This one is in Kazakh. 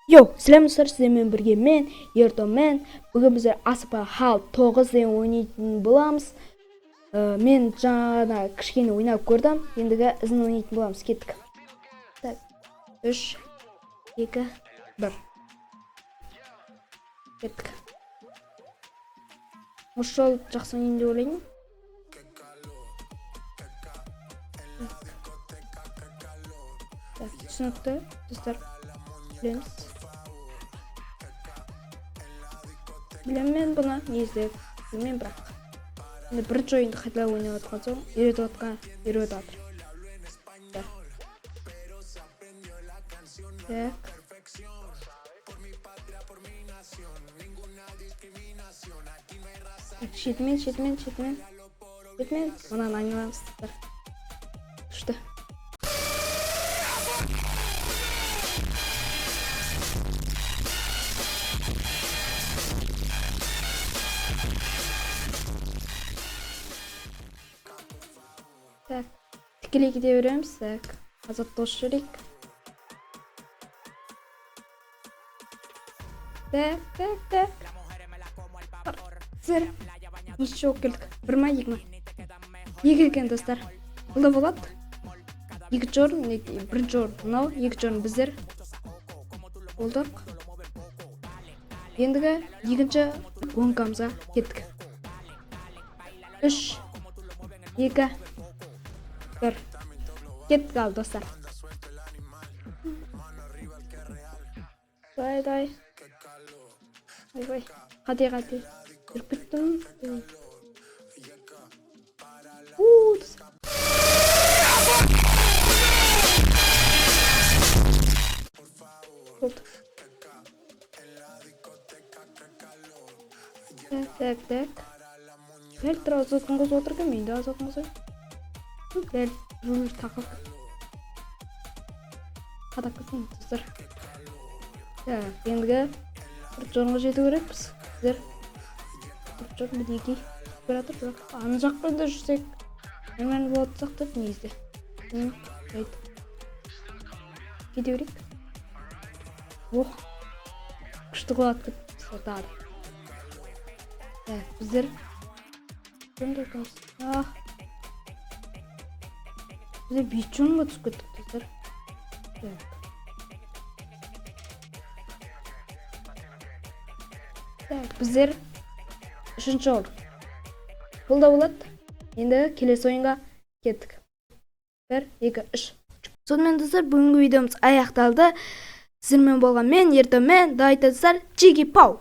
Сәлем достар, сіздермен бірге мен, Ертомен. Бүгін біздер Аспа Хал 9 деген ойнайтын боламыз. Мен жаңа кішкене ойнап көрдім. Ендігі ізін ойнайтын боламыз. Кеттік. Так, 3, 2, 1. Кеттік. Осы жол жақсы ойнайын деп ойлаймын. Түсінікті, достар. Білемін мен бұны не іздеп, білмеймін бірақ. Енді бірінші ойынды қайта ойнап отқан соң, үйретіп жатыр. Шетмен. Мұнан айналамыздар. Күшті. Так, тікелей кете береміз. Так, азат дос жүрек. Так. Зір. Осы жоқ келдік. 1 ма, 2 ма? 2 екен достар. Бұлда болады. 2 орын, 1 орын. Мынау 2 орын біздер. Болдық. Ендігі 2-ші гонкамызға кеттік. 3, 2, 1. Кеттік ал достар. Дай. Ой. Қате. Жүріп кеттім. Болды. Так. Дәл тұра азотын қосып отырған, мен де азотын қосайын. Дәл жол тақып. Қадақ қылсын, достар. Ендігі бір жорынға жету керекпіз. Сіздер бір жорын мінекей оператор жоқ. Аны жақпен де жүрсек, әмән болады сақтап негізде. Кете берейік. Күшті қолат көп сатады. Біздер Біздер 5 жолға түсіп кеттік достар. Біздер 3-ші жол. Бұл да болады. Енді келесі ойынға кеттік. 1, 2, 3. Сонымен достар, бүгінгі видеомыз аяқталды. Сіздермен болған мен, Ертомен. Да айтасыздар, Чики Пау!